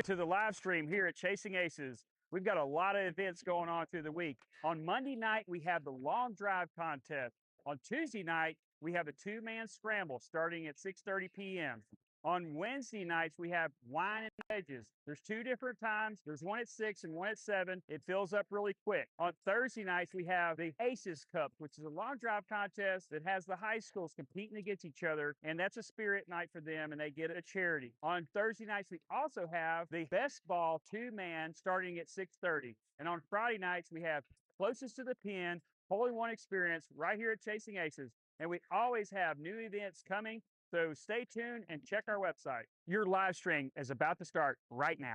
To the live stream here at Chasing Aces. We've got a lot of events going on through the week. On Monday night, we have the long drive contest. On Tuesday night, we have a two-man scramble starting at 6:30 p.m. On Wednesday nights, we have wine and wedges. There's two different times. There's one at 6 and one at 7. It fills up really quick. On Thursday nights, we have the Aces Cup, which is a long drive contest that has the high schools competing against each other, and that's a spirit night for them, and they get a charity. On Thursday nights, we also have the best ball two-man starting at 6:30. And on Friday nights, we have closest to the pin, hole in one experience right here at Chasing Aces. And we always have new events coming. So stay tuned and check our website. Your live stream is about to start right now.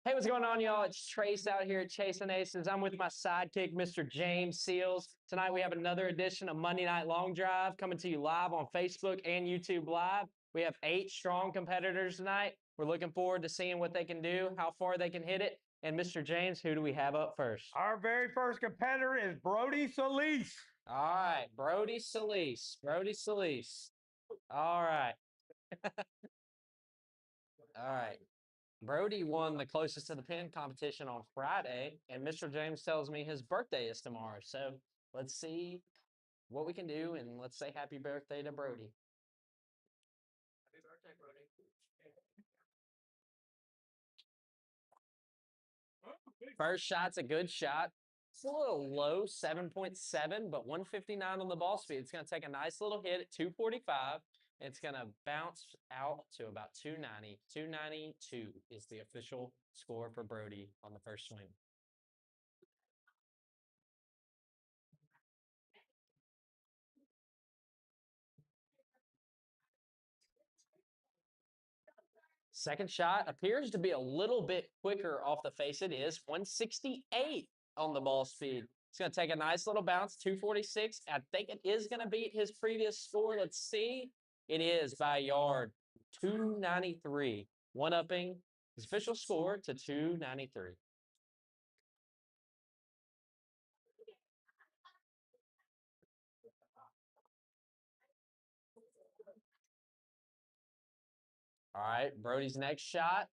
Hey, what's going on, y'all? It's Trace out here at Chasing Aces. I'm with my sidekick, Mr. James Seals. Tonight we have another edition of Monday Night Long Drive coming to you live on Facebook and YouTube Live. We have 8 strong competitors tonight. We're looking forward to seeing what they can do, how far they can hit it. And Mr. James, who do we have up first? Our very first competitor is Brody Solis. All right, Brody Solis. Brody Solis. All right. All right. Brody won the closest to the pin competition on Friday, and Mr. James tells me his birthday is tomorrow. So let's see what we can do, and let's say happy birthday to Brody. Happy birthday, Brody. First shot's a good shot. It's a little low, 7.7, but 159 on the ball speed. It's going to take a nice little hit at 245. It's going to bounce out to about 290. 292 is the official score for Brody on the first swing. Second shot appears to be a little bit quicker off the face. It is 168 on the ball speed. It's going to take a nice little bounce, 246. I think it is going to beat his previous score. Let's see. It is by a yard, 293. One-upping his official score to 293. All right, Brody's next shot.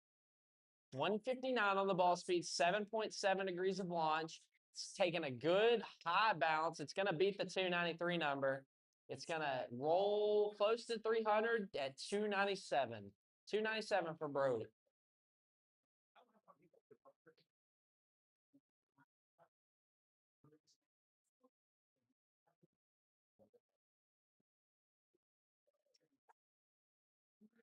159 on the ball speed, 7.7 degrees of launch. It's taking a good high bounce. It's going to beat the 293 number. It's going to roll close to 300 at 297. 297 for Brody.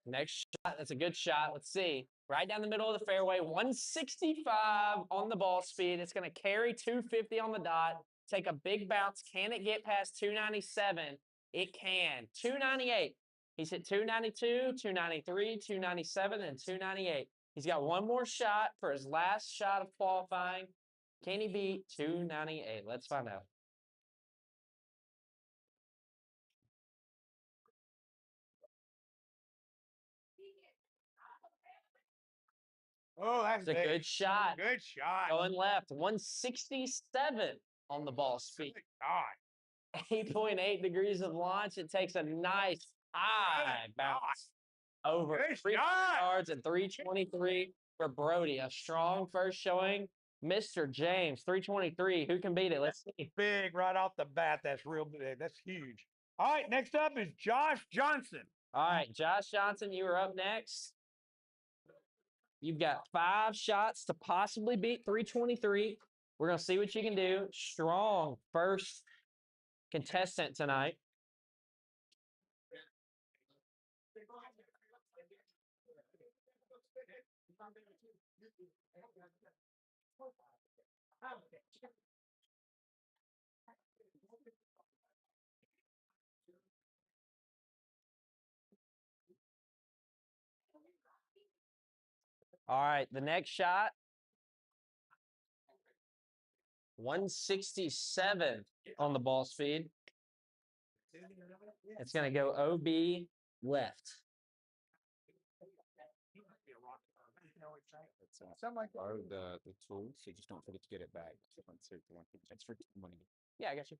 Next shot, that's a good shot. Let's see. Right down the middle of the fairway, 165 on the ball speed. It's going to carry 250 on the dot. Take a big bounce. Can it get past 297? It can. 298. He's hit 292, 293, 297, and 298. He's got one more shot for his last shot of qualifying. Can he beat 298? Let's find out. Oh, that's a good shot. Good shot. Going left, 167 on the ball speed. Good God. 8.8 degrees of launch. It takes a nice high bounce over 3 yards at 323 for Brody. A strong first showing. Mr. James, 323. Who can beat it? Let's see. Big right off the bat. That's real big. That's huge. All right, next up is Josh Johnson. All right, Josh Johnson, you are up next. You've got 5 shots to possibly beat 323. We're going to see what you can do. Strong first contestant tonight. All right, the next shot. 167 on the ball speed. It's going to go OB left. Borrow the tool, so just don't forget to get it back. It's for money. Yeah, I got you.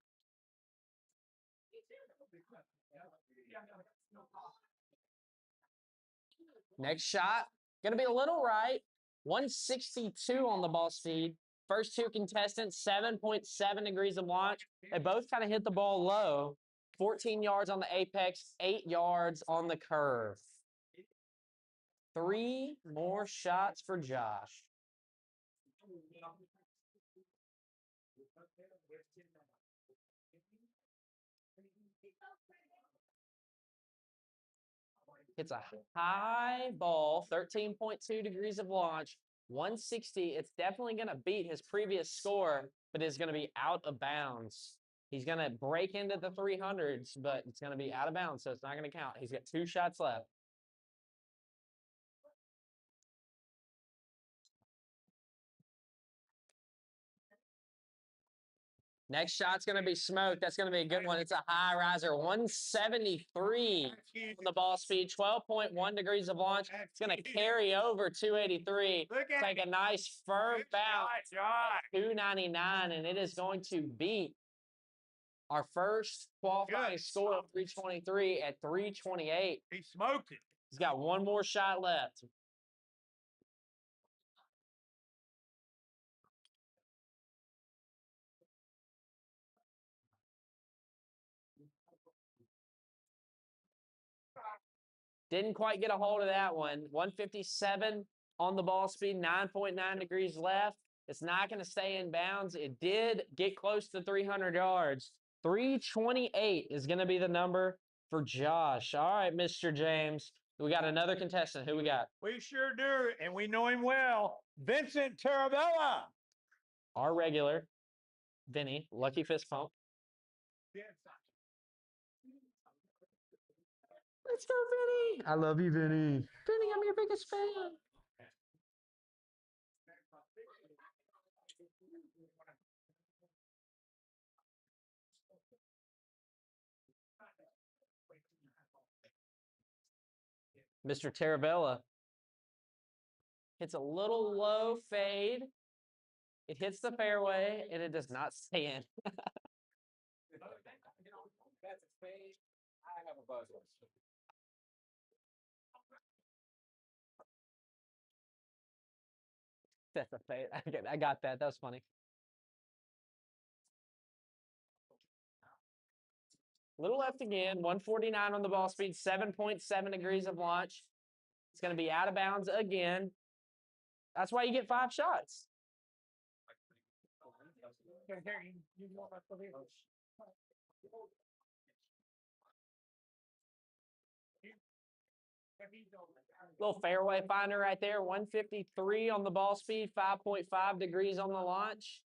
Next shot, going to be a little right. 162 on the ball speed. First two contestants, 7.7 degrees of launch. They both kind of hit the ball low. 14 yards on the apex, 8 yards on the curve. 3 more shots for Josh. It's a high ball, 13.2 degrees of launch, 160. It's definitely going to beat his previous score, but it's going to be out of bounds. He's going to break into the 300s, but it's going to be out of bounds, so it's not going to count. He's got 2 shots left. Next shot's going to be smoked. That's going to be a good one. It's a high riser, 173 on the ball speed, 12.1 degrees of launch. It's going to carry over 283. Take a nice firm bounce, 299, and it is going to beat our first qualifying score of 323 at 328. He smoked it. He's got 1 more shot left. Didn't quite get a hold of that one. 157 on the ball speed, 9.9 degrees left. It's not going to stay in bounds. It did get close to 300 yards. 328 is going to be the number for Josh. All right, Mr. James. We got another contestant. Who we got? We sure do, and we know him well. Vincent Tarabella. Our regular, Vinny. Lucky fist pump. Let's go, Vinny. I love you, Vinny. Vinny, I'm your biggest fan. Mr. Tarabella hits a little low fade. It hits the fairway, and it does not stay in. That's a fade. I have a buzzer. That's a fade. I got that. That was funny. Little left again. 149 on the ball speed. 7.7 degrees of launch. It's going to be out of bounds again. That's why you get 5 shots. Little fairway finder right there. 153 on the ball speed. 5.5 degrees on the launch.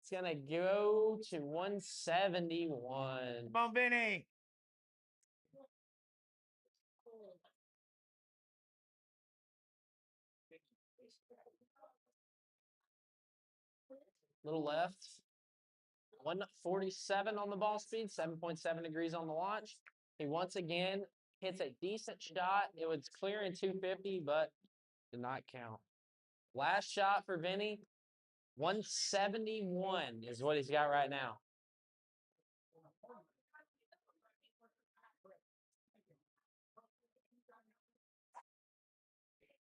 It's going to go to 171. Come on, Vinny. Little left. 147 on the ball speed, 7.7 degrees on the launch. He once again hits a decent shot. It was clearing 250, but did not count. Last shot for Vinny, 171 is what he's got right now.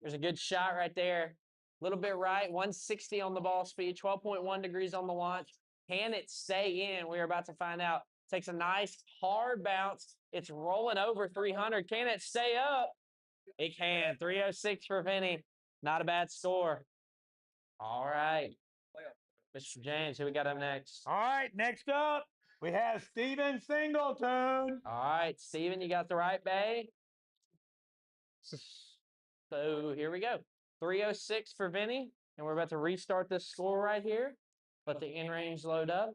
There's a good shot right there. A little bit right, 160 on the ball speed, 12.1 degrees on the launch. Can it stay in? We're about to find out. Takes a nice hard bounce. It's rolling over 300. Can it stay up? It can. 306 for Vinny. Not a bad score. All right. Mr. James, who we got up next? All right, next up, we have Steven Singleton. All right, Steven, you got the right bay. So here we go. 306 for Vinny, and we're about to restart this score right here. Let the in-range load up.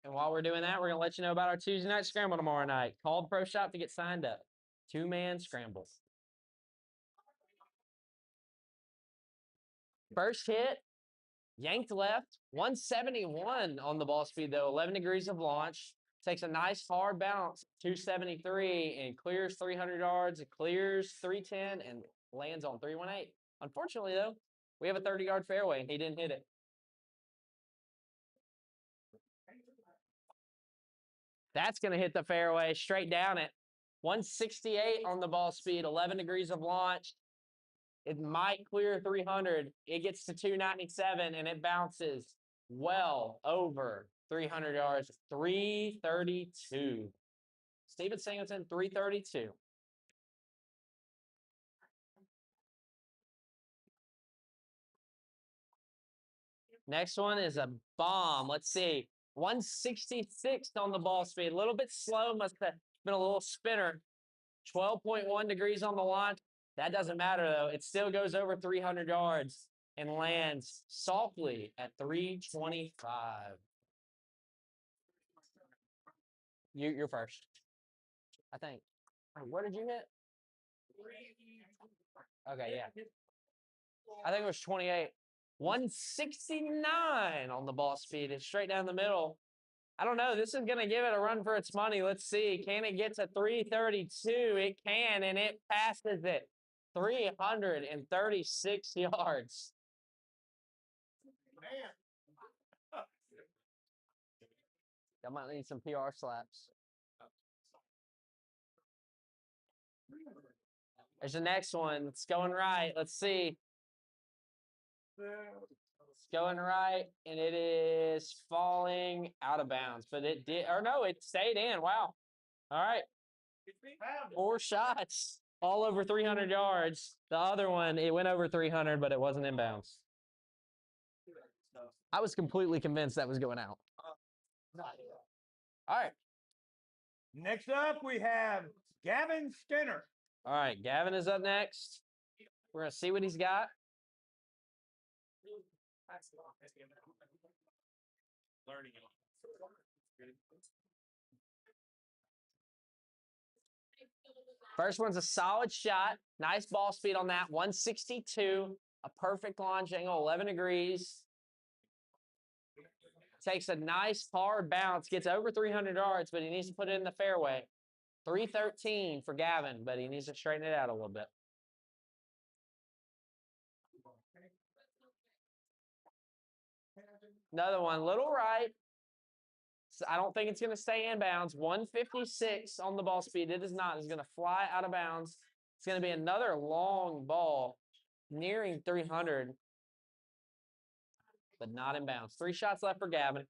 And while we're doing that, we're going to let you know about our Tuesday night scramble tomorrow night. Call the pro shop to get signed up. 2-man scramble. First hit, yanked left, 171 on the ball speed though, 11 degrees of launch. Takes a nice hard bounce, 273, and clears 300 yards. It clears 310 and lands on 318. Unfortunately though, we have a 30-yard fairway and he didn't hit it. That's going to hit the fairway straight down it. 168 on the ball speed, 11 degrees of launch. It might clear 300. It gets to 297 and it bounces well over 300 yards. 332. Steven Singleton, 332. Next one is a bomb. Let's see. 166 on the ball speed. A little bit slow. Must have been a little spinner. 12.1 degrees on the launch. That doesn't matter, though. It still goes over 300 yards and lands softly at 325. You're first, I think. Where did you hit? Okay, yeah. I think it was 28. 169 on the ball speed. It's straight down the middle. I don't know. This is going to give it a run for its money. Let's see. Can it get to 332? It can, and it passes it. 336 yards. I might need some PR slaps. There's the next one. It's going right. Let's see. It's going right, and it is falling out of bounds. But it did, or no, it stayed in. Wow. All right. 4 shots, all over 300 yards. The other one, it went over 300, but it wasn't in bounds. I was completely convinced that was going out. All right. Next up, we have Gavin Skinner. All right, Gavin is up next. We're going to see what he's got. First one's a solid shot. Nice ball speed on that. 162. A perfect launch angle, 11 degrees. Takes a nice hard bounce. Gets over 300 yards, but he needs to put it in the fairway. 313 for Gavin, but he needs to straighten it out a little bit. Another one, little right. So I don't think it's going to stay in bounds. 156 on the ball speed. It is not. It's going to fly out of bounds. It's going to be another long ball nearing 300, but not in bounds. 3 shots left for Gavin.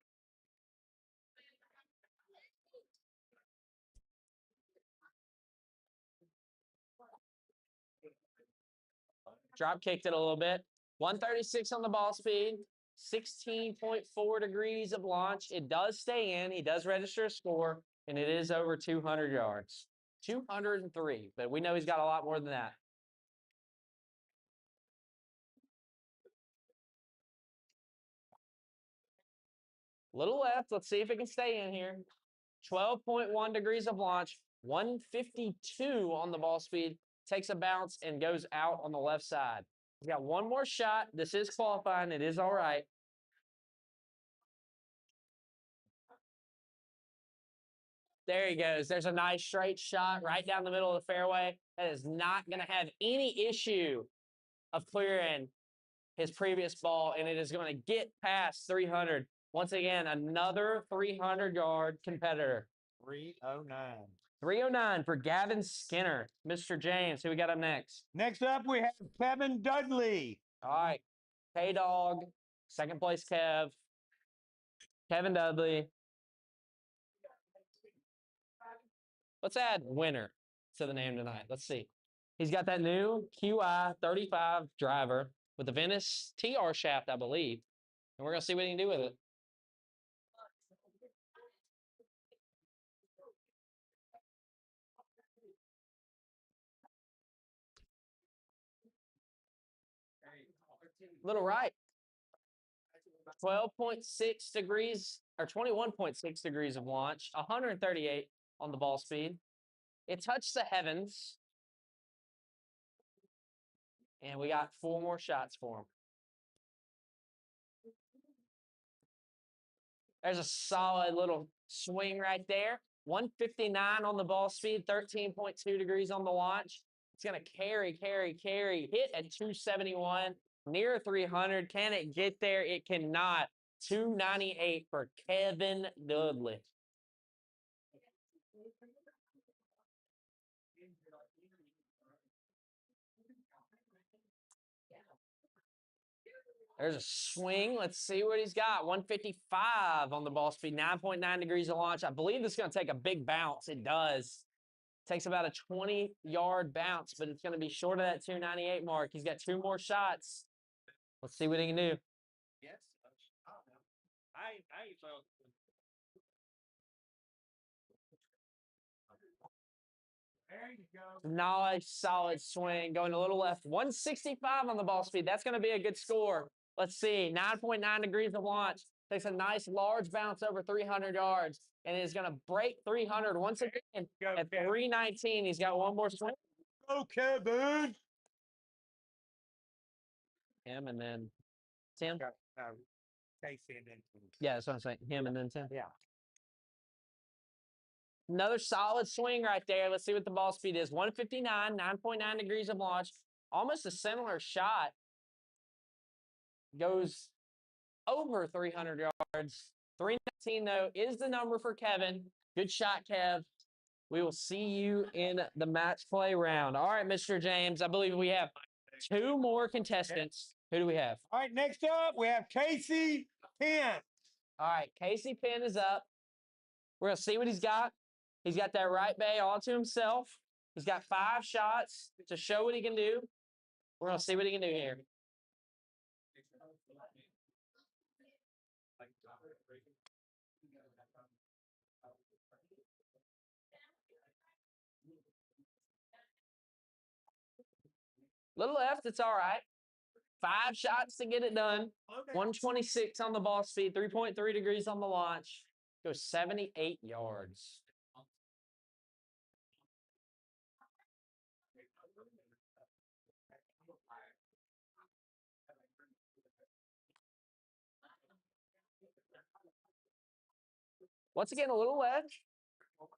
Drop kicked it a little bit. 136 on the ball speed. 16.4 degrees of launch. It does stay in. He does register a score, and it is over 200 yards. 203, but we know he's got a lot more than that. Little left. Let's see if it can stay in here. 12.1 degrees of launch. 152 on the ball speed. Takes a bounce and goes out on the left side. He's got one more shot. This is qualifying. It is all right. There he goes. There's a nice straight shot right down the middle of the fairway. That is not going to have any issue of clearing his previous ball, and it is going to get past 300. Once again, another 300-yard competitor. 309. 309 for Gavin Skinner. Mr. James, who we got up next? Next up, we have Kevin Dudley. All right. K-Dog, second place Kev. Kevin Dudley. Let's add winner to the name tonight. Let's see. He's got that new QI 35 driver with the Venice TR shaft, I believe. And we're going to see what he can do with it. Little right. 12.6 degrees or 21.6 degrees of launch. 138 on the ball speed. It touched the heavens. And we got 4 more shots for him. There's a solid little swing right there. 159 on the ball speed, 13.2 degrees on the launch. It's going to carry. Hit at 271, near 300. Can it get there? It cannot. 298 for Kevin Dudley. There's a swing. Let's see what he's got. 155 on the ball speed, 9.9 degrees of launch. I believe this is going to take a big bounce. It does. Takes about a 20-yard bounce, but it's going to be short of that 298 mark. He's got 2 more shots. Let's see what he can do. Yes. I don't know. I ain't felt. There you go. Nice, solid swing. Going a little left. 165 on the ball speed. That's going to be a good score. Let's see. 9.9 degrees of launch. Takes a nice large bounce over 300 yards. And is going to break 300 once again at 319. He's got 1 more swing. Go, Kevin. Him and then Tim. Casey and then. Yeah, that's what I'm saying. Him and then Tim. Yeah. Another solid swing right there. Let's see what the ball speed is. 159, 9.9 degrees of launch. Almost a similar shot. Goes over 300 yards. 319, though, is the number for Kevin. Good shot, Kev. We will see you in the match play round. All right, Mr. James, I believe we have 2 more contestants. Who do we have? All right, next up, we have Casey Penn. All right, Casey Penn is up. We're going to see what he's got. He's got that right bay all to himself. He's got 5 shots to show what he can do. We're going to see what he can do here. Little left, it's all right. 5 shots to get it done. 126 on the ball speed, 3.3 degrees on the launch. Goes 78 yards. Once again, a little ledge.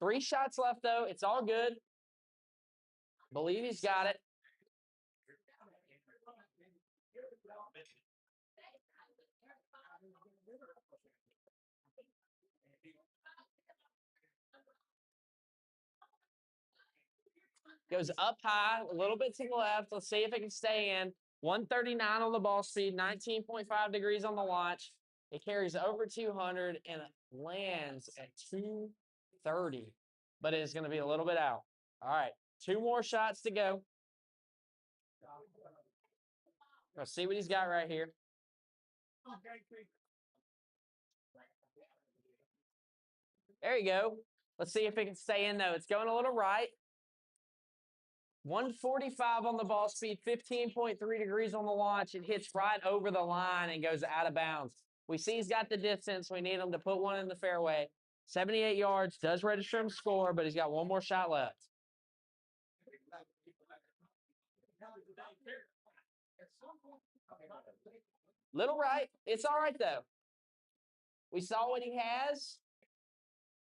3 shots left, though. It's all good. Believe he's got it. Goes up high, a little bit to the left. Let's see if it can stay in. 139 on the ball speed, 19.5 degrees on the launch. It carries over 200 and lands at 230, but it is going to be a little bit out. All right, 2 more shots to go. Let's see what he's got right here. There you go. Let's see if it can stay in, though. It's going a little right. 145 on the ball speed, 15.3 degrees on the launch. It hits right over the line and goes out of bounds. We see he's got the distance. We need him to put one in the fairway. 78 yards, does register him score, but he's got 1 more shot left. Little right. It's all right, though. We saw what he has.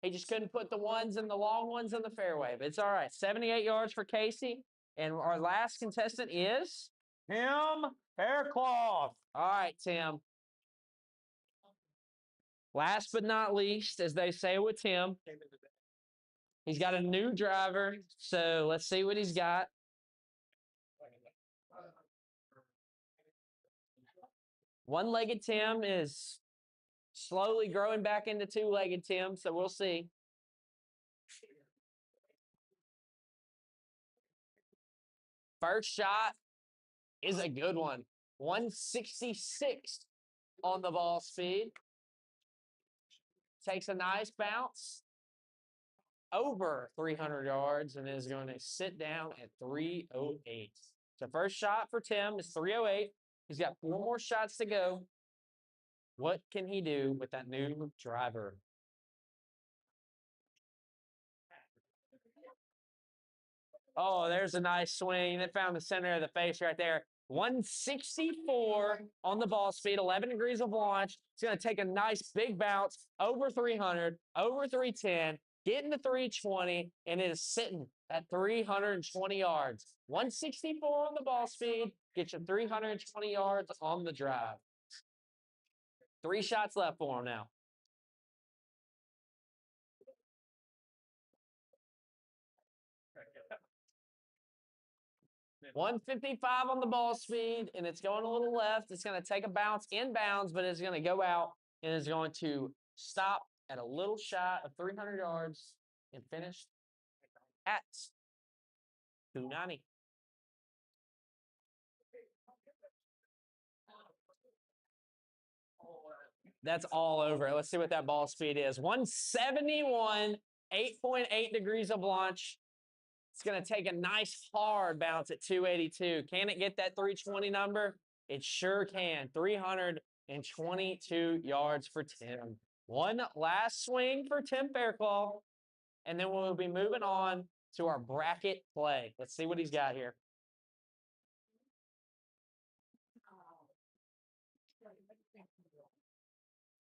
He just couldn't put the ones and the long ones in the fairway, but it's all right. 78 yards for Casey. And our last contestant is? Tim Faircloth. All right, Tim. Last but not least, as they say with Tim, he's got a new driver, so let's see what he's got. One-legged Tim is slowly growing back into 2-legged Tim, so we'll see. First shot is a good one. 166 on the ball speed. Takes a nice bounce over 300 yards and is going to sit down at 308. So first shot for Tim is 308. He's got 4 more shots to go. What can he do with that new driver? Oh, there's a nice swing. That found the center of the face right there. 164 on the ball speed, 11 degrees of launch. It's going to take a nice big bounce over 300, over 310, get into 320, and it is sitting at 320 yards. 164 on the ball speed, get you 320 yards on the drive. 3 shots left for him now. $155 on the ball speed, and it's going a little left. It's going to take a bounce inbounds, but it's going to go out and is going to stop at a little shot of 300 yards and finish at 290. That's all over it. Let's see what that ball speed is. 171, 8.8 degrees of launch. It's going to take a nice hard bounce at 282. Can it get that 320 number? It sure can. 322 yards for Tim. One last swing for Tim Fairclough, and then we'll be moving on to our bracket play. Let's see what he's got here.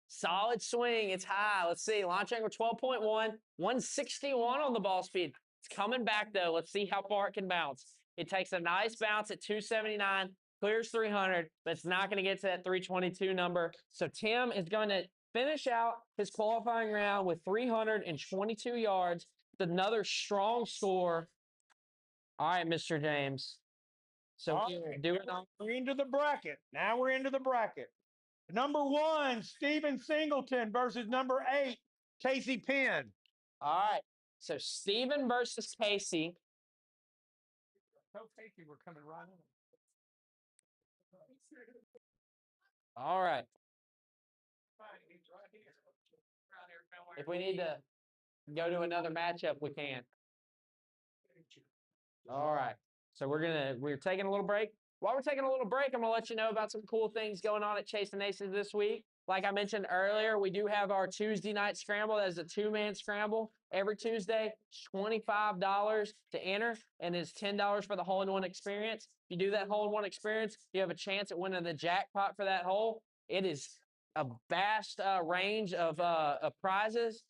Solid swing. It's high. Let's see. Launch angle 12.1. 161 on the ball speed. It's coming back, though. Let's see how far it can bounce. It takes a nice bounce at 279. Clears 300, but it's not going to get to that 322 number. So Tim is going to finish out his qualifying round with 322 yards. It's another strong score. All right, Mr. James. So right. do it on. We're into the bracket. Now we're into the bracket. Number 1, Stephen Singleton versus number 8, Casey Penn. All right. So Steven versus Casey. Tell Casey we're coming right in. All right. If we need to go to another matchup, we can. All right. So we're taking a little break. While we're taking a little break, I'm going to let you know about some cool things going on at Chasing Aces this week. Like I mentioned earlier, we do have our Tuesday night scramble. That is a 2-man scramble. Every Tuesday, it's $25 to enter, and it's $10 for the hole-in-one experience. If you do that hole-in-one experience, you have a chance at winning the jackpot for that hole. It is a vast range of prizes.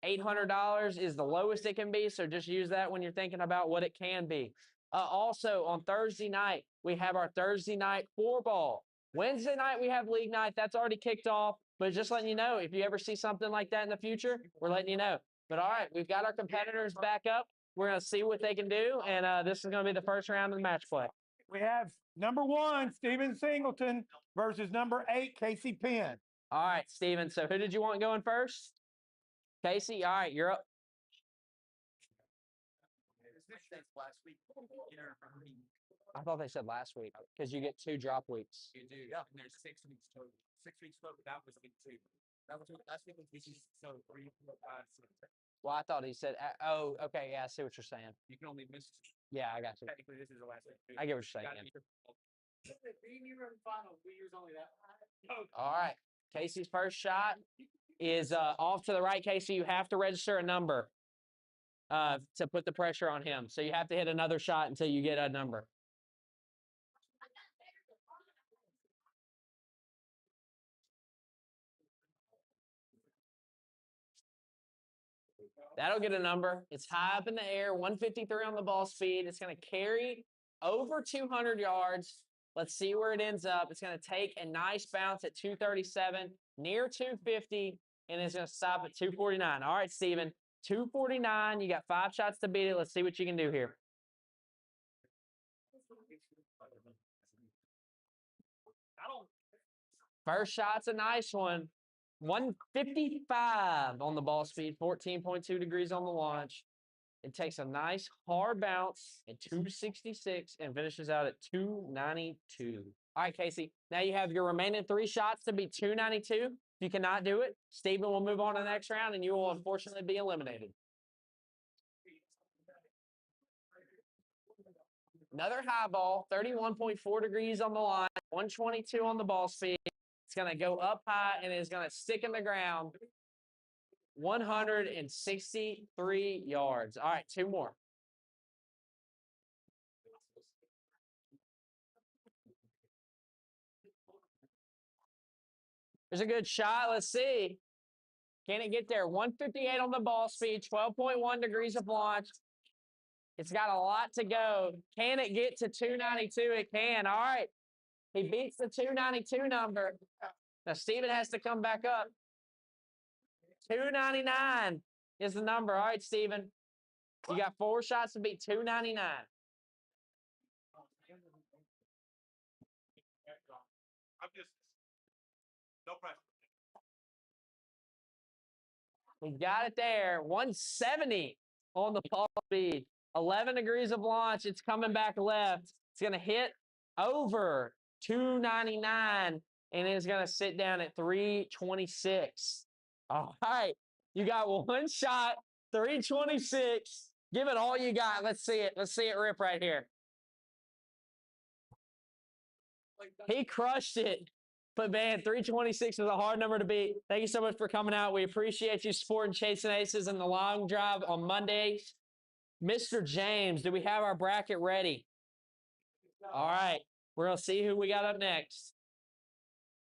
$800 is the lowest it can be, so just use that when you're thinking about what it can be. Also, on Thursday night, we have our Thursday night 4-ball. Wednesday night, we have league night. That's already kicked off. But just letting you know, if you ever see something like that in the future, we're letting you know. But all right, we've got our competitors back up. We're going to see what they can do. And this is going to be the first round of the match play. We have number 1, Stephen Singleton versus number 8, Casey Penn. All right, Steven. So who did you want going first? Casey, all right, you're up. I thought they said last week because you get 2 drop weeks. You do, yeah. And there's 6 weeks total. 6 weeks total. That was week 2. That was last week was so 3, 4, 5, 6. Well, I thought he said, oh, okay, yeah, I see what you're saying. You can only miss. Yeah, I got you. Technically, this is the last week. I get what you're saying. Oh, All right, Casey's first shot is off to the right. Casey, you have to register a number to put the pressure on him. So you have to hit another shot until you get a number. That'll get a number. It's high up in the air, 153 on the ball speed. It's going to carry over 200 yards. Let's see where it ends up. It's going to take a nice bounce at 237, near 250, and it's going to stop at 249. All right, Steven, 249. You got 5 shots to beat it. Let's see what you can do here. First shot's a nice one. 155 on the ball speed, 14.2 degrees on the launch. It takes a nice hard bounce at 266 and finishes out at 292. All right, Casey. Now you have your remaining 3 shots to be 292. If you cannot do it, Steven will move on to the next round, and you will unfortunately be eliminated. Another high ball, 31.4 degrees on the line, 122 on the ball speed. It's going to go up high, and it's going to stick in the ground. 163 yards. All right, 2 more. There's a good shot. Let's see. Can it get there? 158 on the ball speed, 12.1 degrees of launch. It's got a lot to go. Can it get to 292? It can. All right. He beats the 292 number. Now, Steven has to come back up. 299 is the number. All right, Steven. You got 4 shots to beat 299. I'm just no pressure. We got it there. 170 on the ball speed. 11 degrees of launch. It's coming back left. It's going to hit over 299, and it's going to sit down at 326. All right. You got 1 shot, 326. Give it all you got. Let's see it. Let's see it rip right here. He crushed it. But, man, 326 is a hard number to beat. Thank you so much for coming out. We appreciate you supporting Chasing Aces in the long drive on Mondays. Mr. James, do we have our bracket ready? All right. We're going to see who we got up next.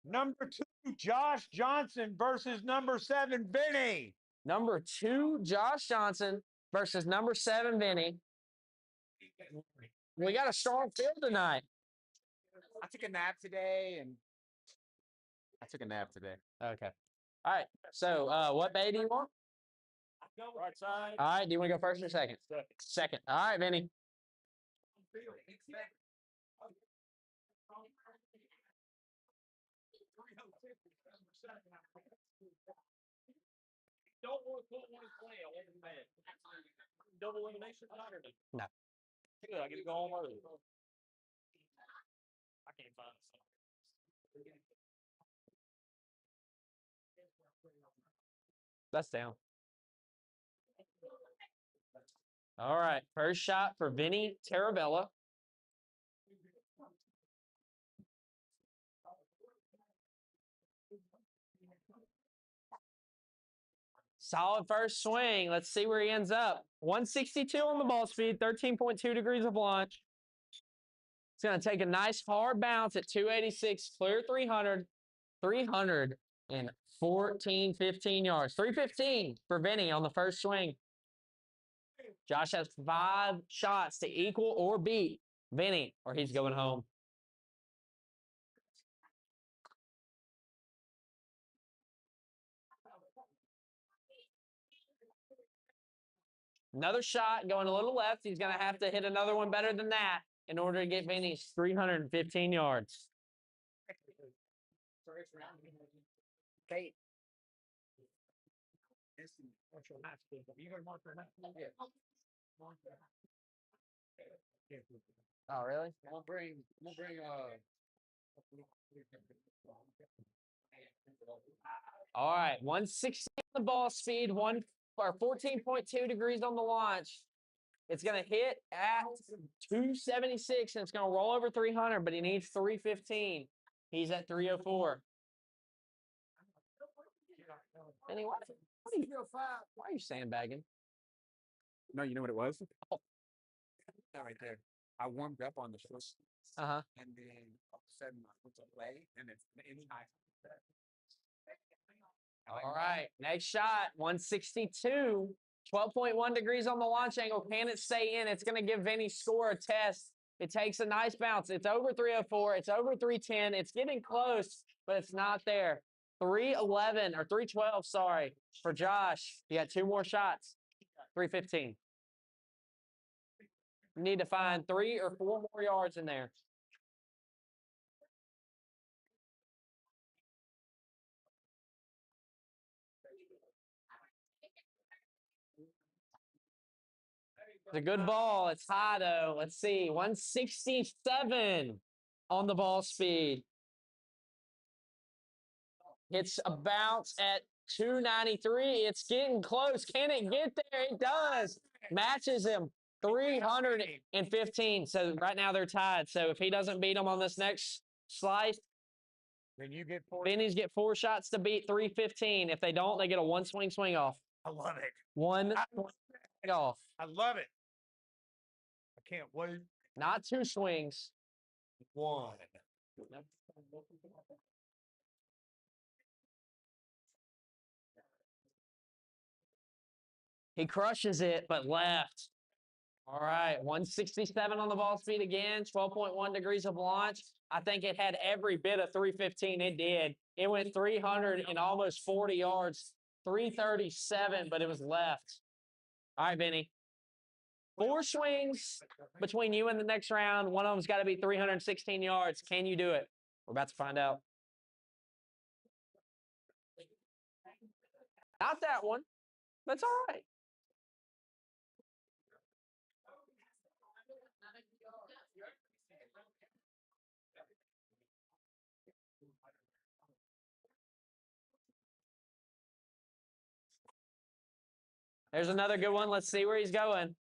Number 2, Josh Johnson versus number 7, Vinny. Number 2, Josh Johnson versus number 7, Vinny. We got a strong field tonight. I took a nap today Okay. All right. So, what bay do you want? Right side. All right. Do you want to go first or second? Second. All right, Vinny. Don't want to put one play on every man. Double elimination? No. Good, I get to go home early. I can't find it. That's down. All right. First shot for Vinny Tarabella. Solid first swing. Let's see where he ends up. 162 on the ball speed, 13.2 degrees of launch. It's going to take a nice hard bounce at 286, clear 300, 314, 15 yards. 315 for Vinny on the first swing. Josh has 5 shots to equal or beat Vinny, or he's going home. Another shot going a little left. He's going to have to hit another one better than that in order to get Vinny's 315 yards. Kate. Oh, really? We'll bring All right, 160 on the ball speed, 14.2 degrees on the launch. It's going to hit at 276, and it's going to roll over 300, but he needs 315. He's at 304. Anyway, why are you sandbagging? No, you know what it was? Oh. That right there. I warmed up on the first. Uh-huh. And then all of a sudden I put a play and it's inside. All right, next shot, 162, 12.1 degrees on the launch angle. Can it stay in? It's going to give Vinny Score a test. It takes a nice bounce. It's over 304. It's over 310. It's getting close, but it's not there. 311 or 312, sorry, for Josh. You got 2 more shots. 315. You need to find 3 or 4 more yards in there. It's a good ball. It's high, though. Let's see. 167 on the ball speed. It's a bounce at 293. It's getting close. Can it get there? It does. Matches him. 315. So right now they're tied. So if he doesn't beat him on this next slice, Then you get 4. Vinny's get 4 shots to beat 315. If they don't, they get a 1 swing off. I love it. 1 swing off. I love it. I can't wait. Not 2 swings. 1. He crushes it, but left. All right, 167 on the ball speed again, 12.1 degrees of launch. I think it had every bit of 315. It did. It went 300 and almost 40 yards, 337, but it was left. All right, Vinny. 4 swings between you and the next round. One of them's got to be 316 yards. Can you do it? We're about to find out. Not that one. That's all right. There's another good one. Let's see where he's going.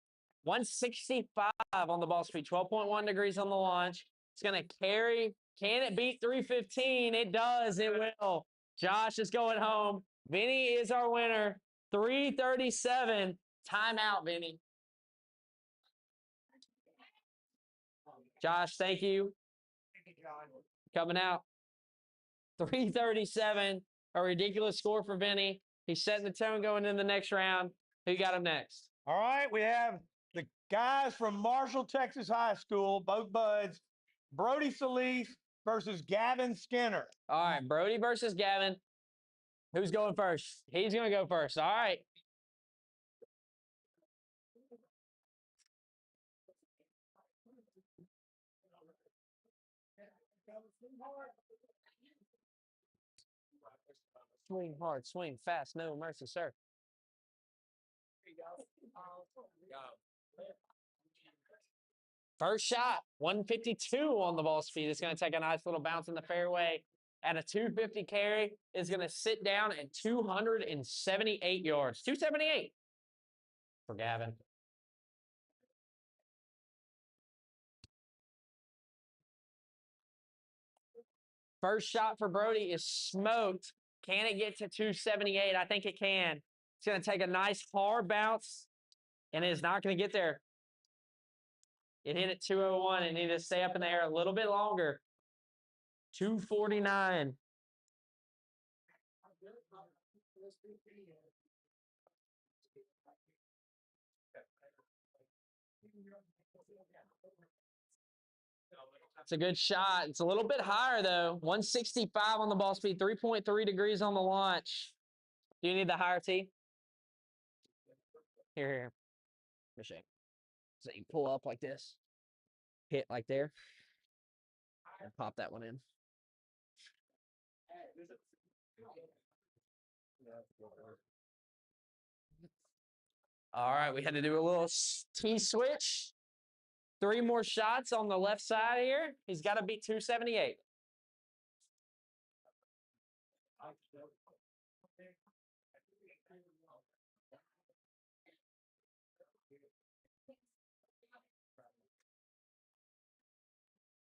165 on the ball speed, 12.1 degrees on the launch. It's going to carry. Can it beat 315? It does. It will. Josh is going home. Vinny is our winner. 337. Timeout, Vinny. Josh, thank you. Coming out. 337. A ridiculous score for Vinny. He's setting the tone going in the next round. Who got him next? All right, we have the guys from Marshall, Texas High School, both buds. Brody Solis versus Gavin Skinner. All right, Brody versus Gavin. Who's going first? He's going to go first. All right. Swing hard, swing fast, no mercy, sir. First shot, 152 on the ball speed. It's going to take a nice little bounce in the fairway. At a 250 carry, it's going to sit down at 278 yards. 278 for Gavin. First shot for Brody is smoked. Can it get to 278? I think it can. It's going to take a nice hard bounce, and it's not going to get there. It hit at 201 and needed to stay up in the air a little bit longer. 249. It's a good shot. It's a little bit higher, though. 165 on the ball speed, 3.3 degrees on the launch. Do you need the higher tee? Here. Let me show you. So you pull up like this, hit like there, and pop that one in. All right, we had to do a little tee switch. 3 more shots on the left side here. He's got to beat 278.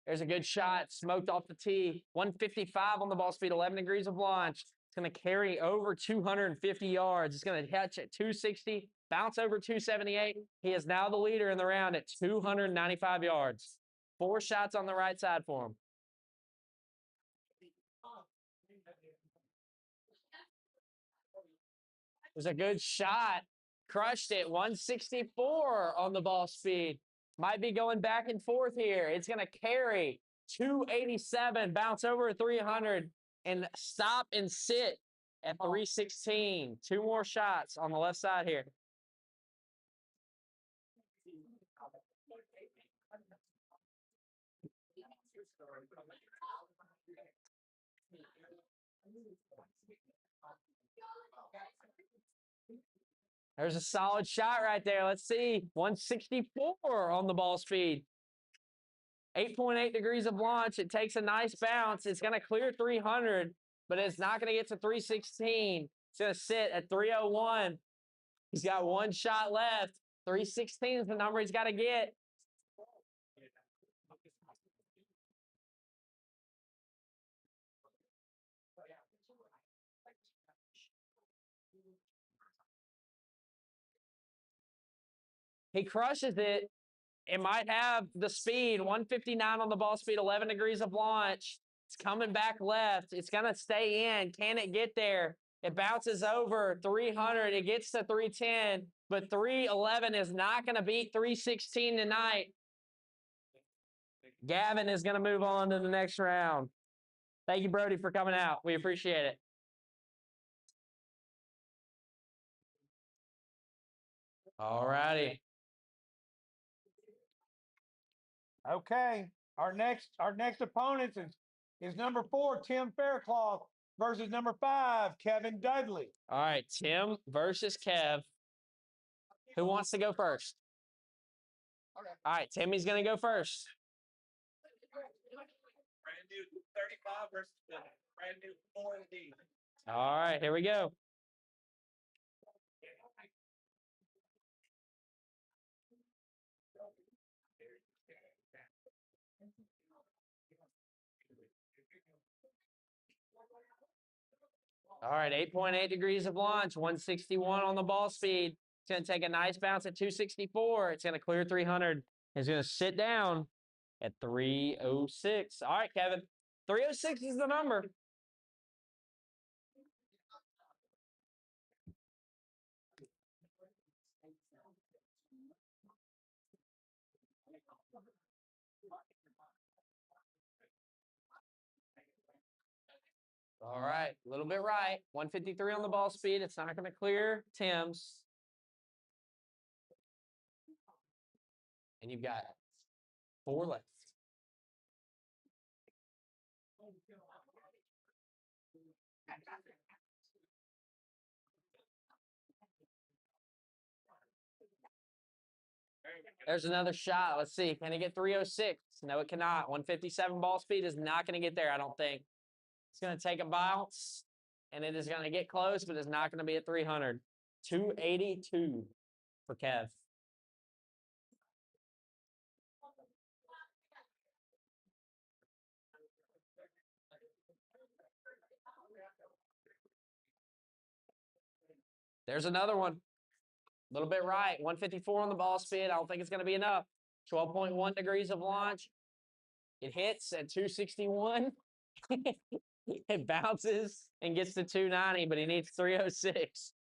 There's a good shot, smoked off the tee. 155 on the ball speed, 11 degrees of launch. It's going to carry over 250 yards. It's going to catch at 260, bounce over 278. He is now the leader in the round at 295 yards. 4 shots on the right side for him. It was a good shot. Crushed it. 164 on the ball speed. Might be going back and forth here. It's going to carry 287, bounce over 300, and stop and sit at 316. 2 more shots on the left side here. There's a solid shot right there. Let's see. 164 on the ball speed. 8.8 degrees of launch. It takes a nice bounce. It's going to clear 300, but it's not going to get to 316. It's going to sit at 301. He's got 1 shot left. 316 is the number he's got to get. He crushes it. It might have the speed, 159 on the ball speed, 11 degrees of launch. It's coming back left. It's going to stay in. Can it get there? It bounces over 300. It gets to 310, but 311 is not going to beat 316 tonight. Gavin is going to move on to the next round. Thank you, Brody, for coming out. We appreciate it. All righty. Okay. Our next opponent is number 4, Tim Faircloth, versus number 5, Kevin Dudley. All right, Tim versus Kev. Who wants to go first? All right, Timmy's going to go first. Brand new 35 versus the brand new 4D. All right, here we go. All right, 8.8 degrees of launch, 161 on the ball speed. It's going to take a nice bounce at 264. It's going to clear 300. It's going to sit down at 306. All right, Kevin. 306 is the number. All right, a little bit right. 153 on the ball speed. It's not going to clear Tim's. And you've got 4 left. There's another shot. Let's see. Can it get 306? No, it cannot. 157 ball speed is not going to get there, I don't think. It's going to take a bounce, and it is going to get close, but it's not going to be at 300. 282 for Kev. There's another one. A little bit right. 154 on the ball speed. I don't think it's going to be enough. 12.1 degrees of launch. It hits at 261. It bounces and gets to 290, but he needs 306.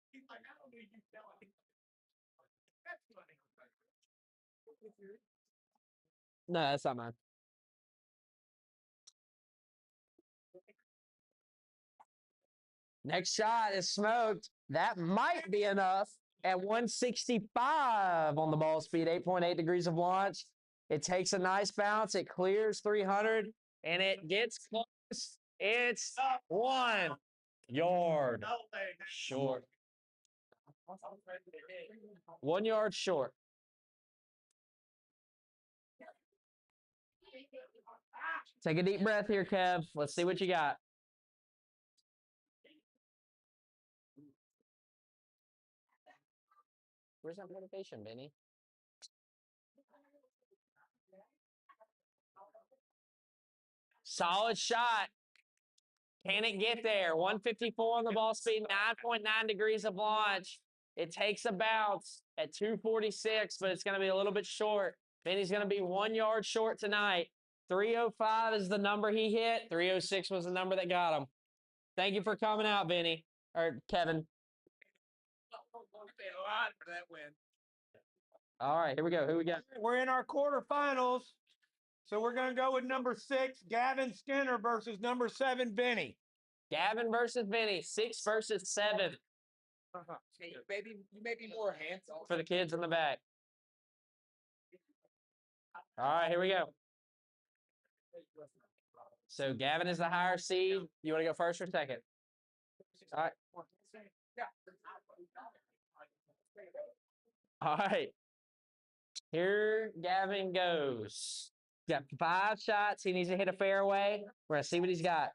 He's like, I don't need you telling me. That's funny. No, that's not mine. Next shot is smoked. That might be enough at 165 on the ball speed, 8.8 degrees of launch. It takes a nice bounce. It clears 300, and it gets close. It's 1 yard short. 1 yard short. Take a deep breath here, Kev. Let's see what you got. Where's that motivation, Benny? Solid shot. Can it get there? 154 on the ball speed, 9.9 degrees of launch. It takes a bounce at 246, but it's going to be a little bit short. Benny's going to be 1 yard short tonight. 305 is the number he hit. 306 was the number that got him. Thank you for coming out, Benny. Or Kevin. For that win. All right, here we go. Who we got? We're in our quarterfinals. So we're going to go with number 6, Gavin Skinner, versus number 7, Benny. Gavin versus Benny. 6 versus 7 Hey, baby, you may be more handsome. for the kids in the back. All right, here we go. So Gavin is the higher seed. You want to go first or second? All right. All right. Here Gavin goes. He's got 5 shots. He needs to hit a fairway. We're going to see what he's got.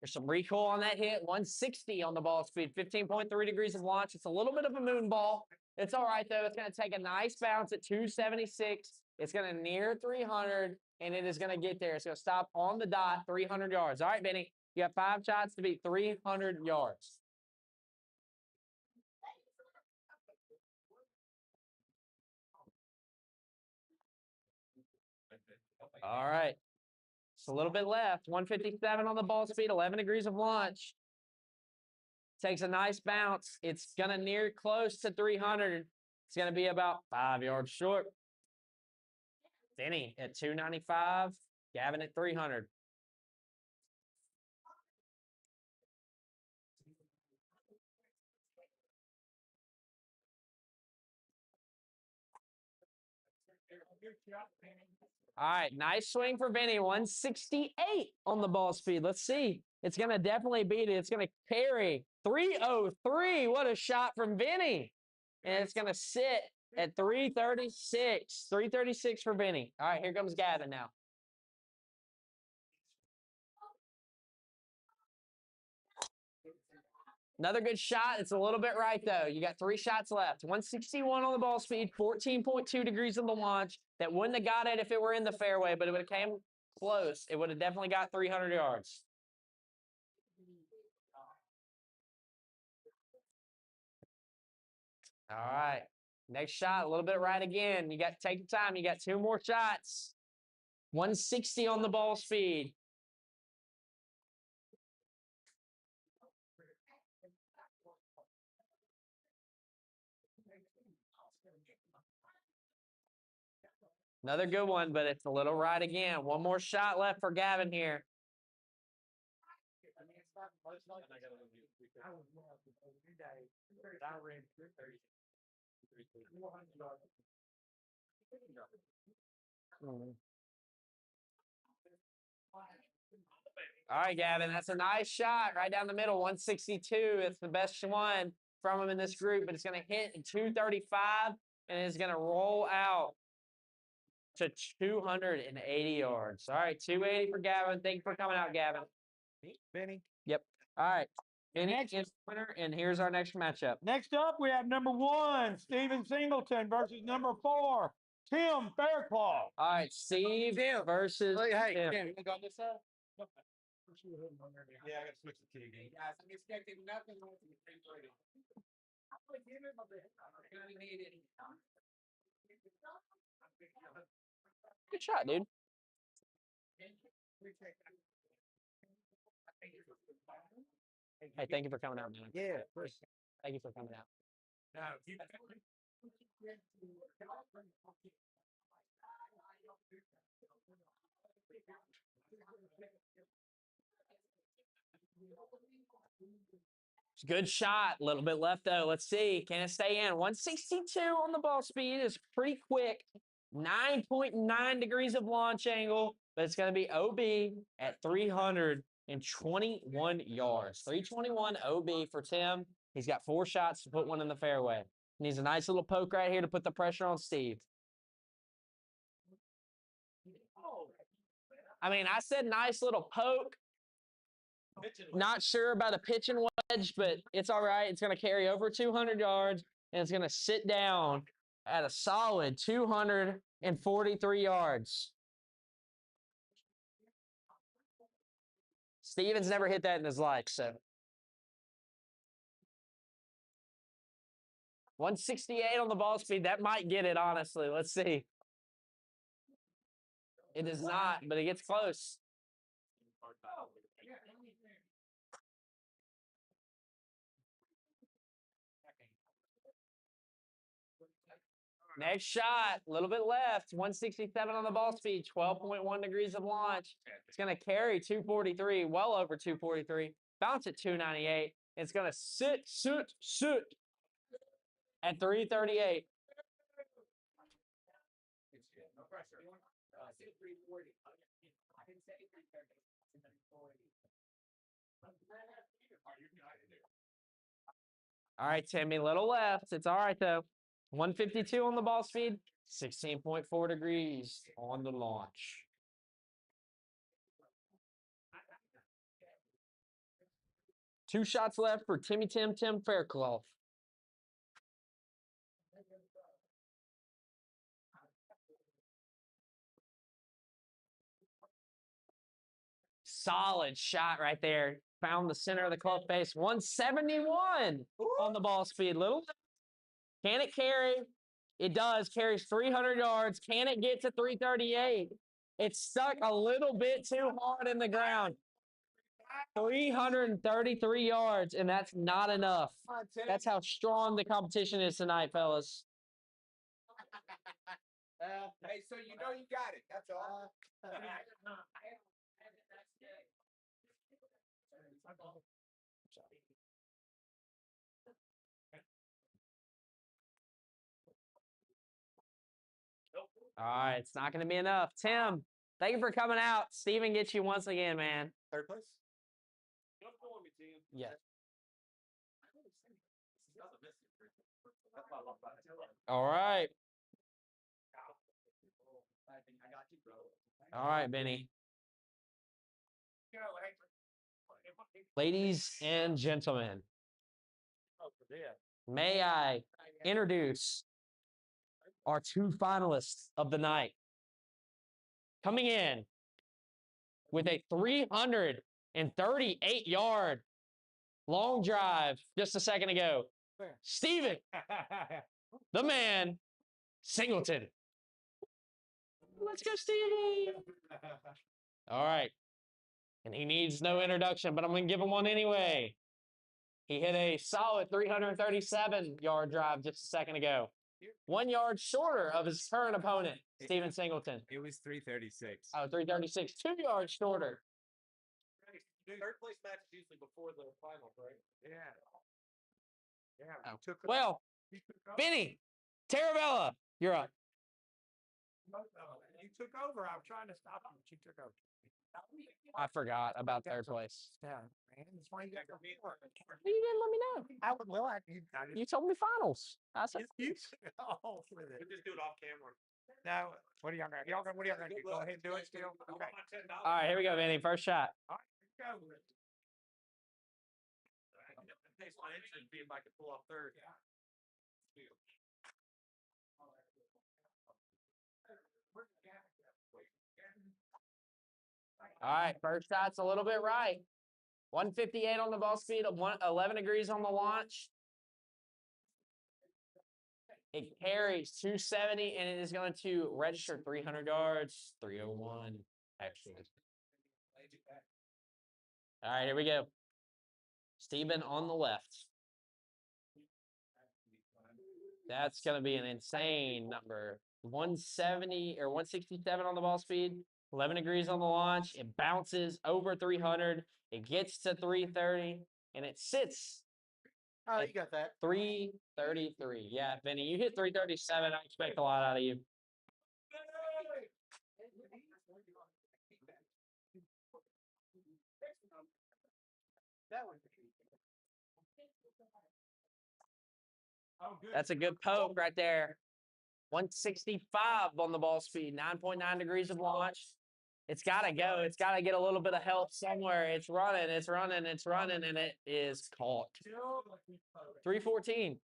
There's some recoil on that hit. 160 on the ball speed. 15.3 degrees of launch. It's a little bit of a moon ball. It's all right, though. It's going to take a nice bounce at 276. It's going to near 300, and it is going to get there. It's going to stop on the dot, 300 yards. All right, Benny. You have 5 shots to beat 300 yards. All right. Just a little bit left. 157 on the ball speed, 11 degrees of launch. Takes a nice bounce. It's going to near close to 300. It's going to be about 5 yards short. Vinny at 295. Gavin at 300. All right, nice swing for Vinny. 168 on the ball speed. Let's see. It's going to definitely beat it. It's going to carry 303. What a shot from Vinny. And it's going to sit at 336. 336 for Vinny. All right, here comes Gavin now. Another good shot. It's a little bit right, though. You got 3 shots left. 161 on the ball speed, 14.2 degrees on the launch. That wouldn't have got it if it were in the fairway, but it would have came close. It would have definitely got 300 yards. All right. Next shot, a little bit right again. You got to take your time. You got 2 more shots. 160 on the ball speed. Another good one, but it's a little right again. 1 more shot left for Gavin here. All right, Gavin, that's a nice shot right down the middle. 162. It's the best one from him in this group, but it's going to hit in 235, and it's going to roll out to 280 yards. All right, 280 for Gavin. Thank you for coming out, Gavin. Benny. Yep. All right. Next is winner, and here's our next matchup. Next up, we have number 1, Stephen Singleton versus number 4, Tim Fairclough. All right, Steve versus Hey, Tim. Tim, you gonna go on this side? Yeah, I gotta switch the key again. Guys, I'm expecting nothing more from the 330. Good shot, dude. Hey, thank you for coming out, man. Yeah, Thank you for coming out. No, you. It's a good shot. A little bit left, though. Let's see. Can it stay in? 162 on the ball speed is pretty quick. 9.9 degrees of launch angle, but it's going to be OB at 321 yards. 321 OB for Tim. He's got 4 shots to put one in the fairway. Needs a nice little poke right here to put the pressure on Steve. I mean, I said nice little poke. Not sure about a pitching wedge, but it's all right. It's going to carry over 200 yards, and it's going to sit down at a solid 243 yards. Steven's never hit that in his life, so. 168 on the ball speed. That might get it, honestly. Let's see. It is not, but it gets close. Next shot, a little bit left. 167 on the ball speed, 12.1 degrees of launch. It's going to carry 243, well over 243. Bounce at 298. It's going to sit at 338. No pressure. 340. I can say 330. All right, Timmy, little left. It's all right, though. 152 on the ball speed, 16.4 degrees on the launch. Two shots left for Tim Fairclough. Solid shot right there. Found the center of the club face. 171 on the ball speed. Little. Can it carry? It does. Carries 300 yards. Can it get to 338? It's stuck a little bit too hard in the ground. 333 yards, and that's not enough. That's how strong the competition is tonight, fellas. Hey, so you know you got it. That's all. All right, it's not going to be enough. Tim, thank you for coming out. Steven gets you once again, man. Third place? Yeah. All right. All right, Benny. Ladies and gentlemen, may I introduce our two finalists of the night. Coming in with a 338-yard long drive just a second ago, Steven, the man, Singleton. Let's go, Stevie. All right. And he needs no introduction, but I'm going to give him one anyway. He hit a solid 337-yard drive just a second ago. 1 yard shorter of his current opponent, Steven Singleton. It was 336. Oh, 336, 2 yards shorter. Third place match is usually before the finals, right? Yeah. Yeah. Oh. Well, Benny, Tarabella, you're up. You took over. I'm trying to stop you, but you took over. I forgot about third place. Yeah, man. That's why you got to be. You didn't let me know. You told me finals. I said Just do it off camera. No, what are y'all gonna? What are y'all gonna do? Go ahead and do it still. Okay. all right, here we go, Benny. First shot. All right, go. Takes my interest to see if I can pull off third. All right, first shot's a little bit right. 158 on the ball speed, 11 degrees on the launch. It carries 270, and it is going to register 300 yards, 301. Excellent. All right, here we go. Steven on the left. That's going to be an insane number. 170 or 167 on the ball speed, 11 degrees on the launch. It bounces over 300. It gets to 330, and it sits. Oh, you got that. 333. Yeah, Benny, you hit 337. I expect a lot out of you. That's a good poke right there. 165 on the ball speed, 9.9 degrees of launch. It's got to go. It's got to get a little bit of help somewhere. It's running, and it is caught. 314.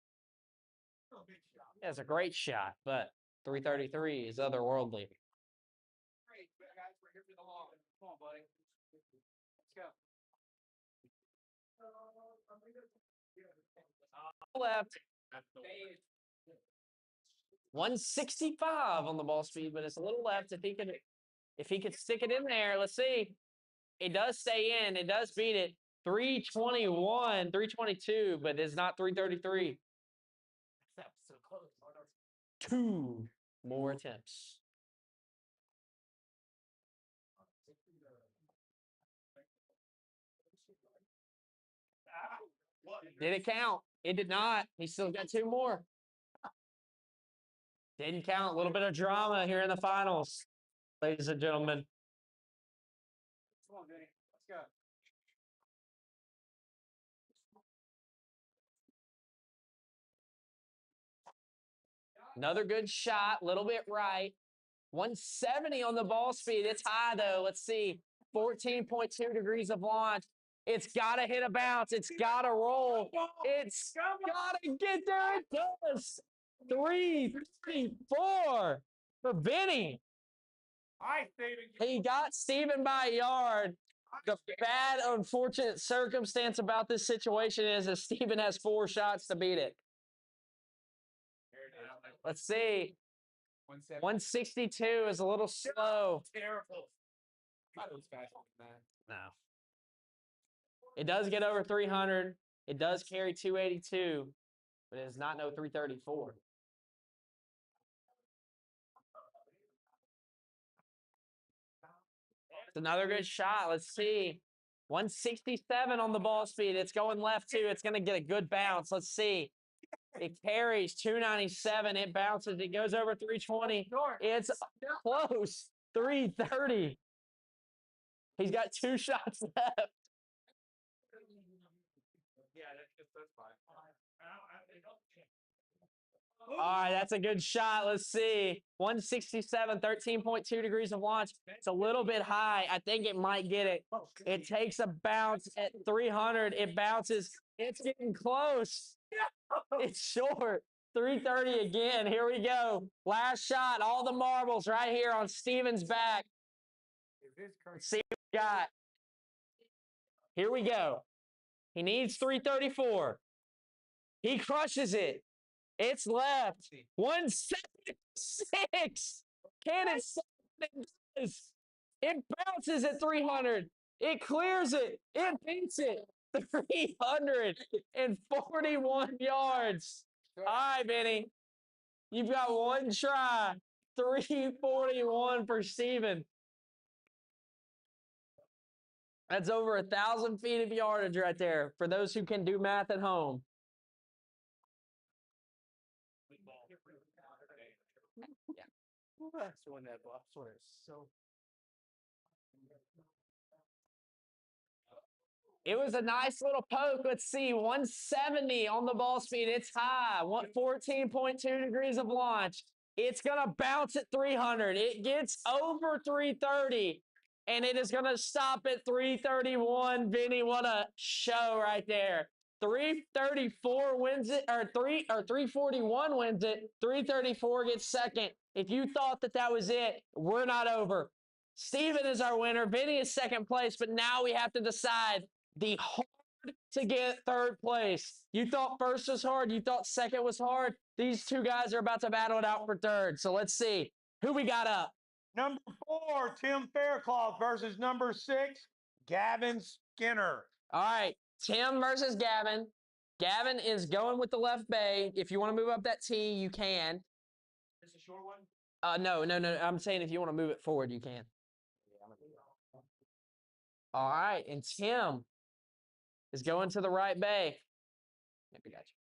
That's a great shot, but 333 is otherworldly. Great, guys, we're here for the long. Come on, buddy. Let's go. Left. 165 on the ball speed, but it's a little left. If he could stick it in there, let's see. It does stay in. It does beat it. 321, 322, but it's not 333. That was so close. 2 more attempts. Did it count? It did not. He still got 2 more. Didn't count. A little bit of drama here in the finals, ladies and gentlemen. Come on, Vinny. Let's go. Another good shot, a little bit right. 170 on the ball speed. It's high, though. Let's see. 14.2 degrees of launch. It's got to hit a bounce. It's got to roll. It's got to get there. It does. 3-4 for Benny. All right, Steven. He got Steven by a yard. The bad, unfortunate circumstance about this situation is that Steven has 4 shots to beat it. Let's see. 162 is a little slow. Terrible. I thought it was faster than that. No. It does get over 300. It does carry 282, but it is not no 334. It's another good shot. Let's see. 167 on the ball speed. It's going left too. It's going to get a good bounce. Let's see. It carries 297. It bounces. It goes over 320. It's close. 330. He's got 2 shots left. Yeah, that's fine. All right, that's a good shot. Let's see. 167, 13.2 degrees of launch. It's a little bit high. I think it might get it. It takes a bounce at 300. It bounces. It's getting close. It's short. 330 again. Here we go. Last shot. All the marbles right here on Steven's back. Let's see what we got. Here we go. He needs 334. He crushes it. It's left. 176. Can it say what it does? It bounces at 300. It clears it. It beats it. 341 yards. All right, Benny. You've got one try. 341 for Steven. That's over 1,000 feet of yardage right there for those who can do math at home. That's when that buff sort of so. It was a nice little poke. Let's see, 170 on the ball speed. It's high, 14.2 degrees of launch. It's going to bounce at 300. It gets over 330, and it is going to stop at 331. Vinny, what a show right there. 334 wins it, or 341 wins it. 334 gets second. If you thought that was it, we're not over. Steven is our winner. Vinny is second place, but now we have to decide the hard to get third place. You thought first was hard. You thought second was hard. These two guys are about to battle it out for third. So let's see who we got up. Number 4, Tim Faircloth versus number 6, Gavin Skinner. All right, Tim versus Gavin. Gavin is going with the left bay. If you want to move up that tee, you can. Is this a short one? No. I'm saying if you want to move it forward, you can. All right, and Tim is going to the right bay. Yep, we got you.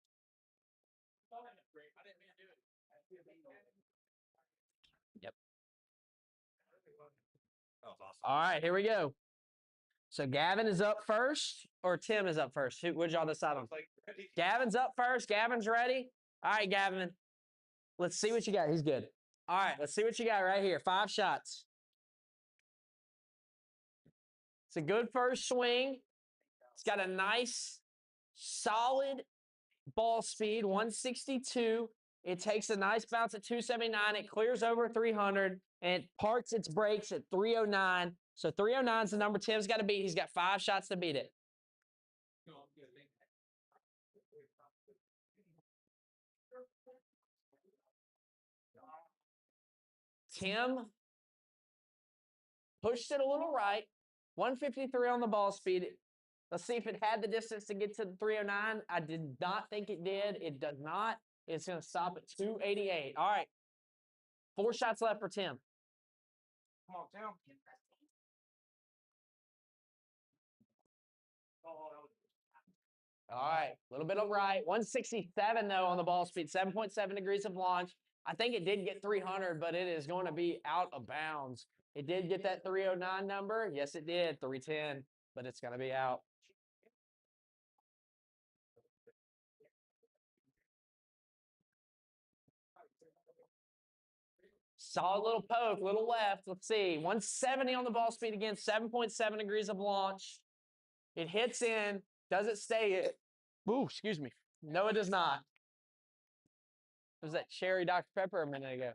Yep. That was awesome. All right, here we go. So Gavin is up first, or Tim is up first? What'd y'all decide on? Gavin's up first. Gavin's ready. All right, Gavin. Let's see what you got. He's good. All right, let's see what you got right here. 5 shots. It's a good first swing. It's got a nice, solid ball speed, 162. It takes a nice bounce at 279. It clears over 300, and it parks its brakes at 309. So 309 is the number Tim's got to beat. He's got 5 shots to beat it. Tim pushed it a little right. 153 on the ball speed. Let's see if it had the distance to get to the 309. I did not think it did. It does not. It's going to stop at 288. All right. 4 shots left for Tim. Come on, Tim. All right. A little bit of right. 167, though, on the ball speed. 7.7 degrees of launch. I think it did get 300, but it is going to be out of bounds. It did get that 309 number. Yes, it did. 310, but it's going to be out. Solid little poke, little left. Let's see. 170 on the ball speed again. 7.7 degrees of launch. It hits in. Does it stay in? Ooh, excuse me. No, it does not. It was that cherry Dr. Pepper a minute ago.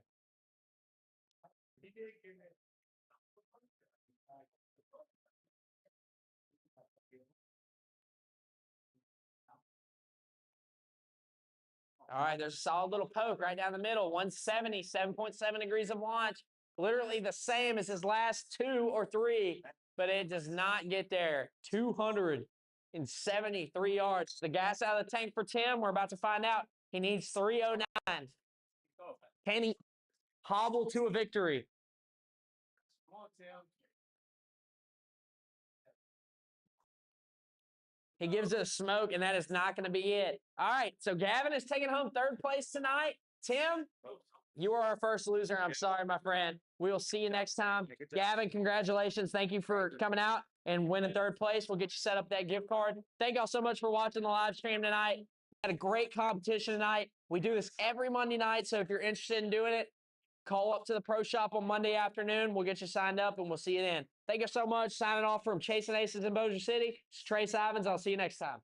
All right, there's a solid little poke right down the middle. 170, 7.7 degrees of launch. Literally the same as his last 2 or 3, but it does not get there. 273 yards. The gas out of the tank for Tim. We're about to find out. He needs 309. Can he hobble to a victory? Come on, Tim. He gives it a smoke, and that is not going to be it. All right, so Gavin is taking home 3rd place tonight. Tim, you are our first loser. I'm sorry, my friend. We will see you next time. Gavin, congratulations. Thank you for coming out and winning 3rd place. We'll get you set up that gift card. Thank y'all so much for watching the live stream tonight. We had a great competition tonight. We do this every Monday night, so if you're interested in doing it, call up to the pro shop on Monday afternoon. We'll get you signed up, and we'll see you then. Thank you so much. Signing off from Chasing Aces in Bossier City. It's Trace Ivins. I'll see you next time.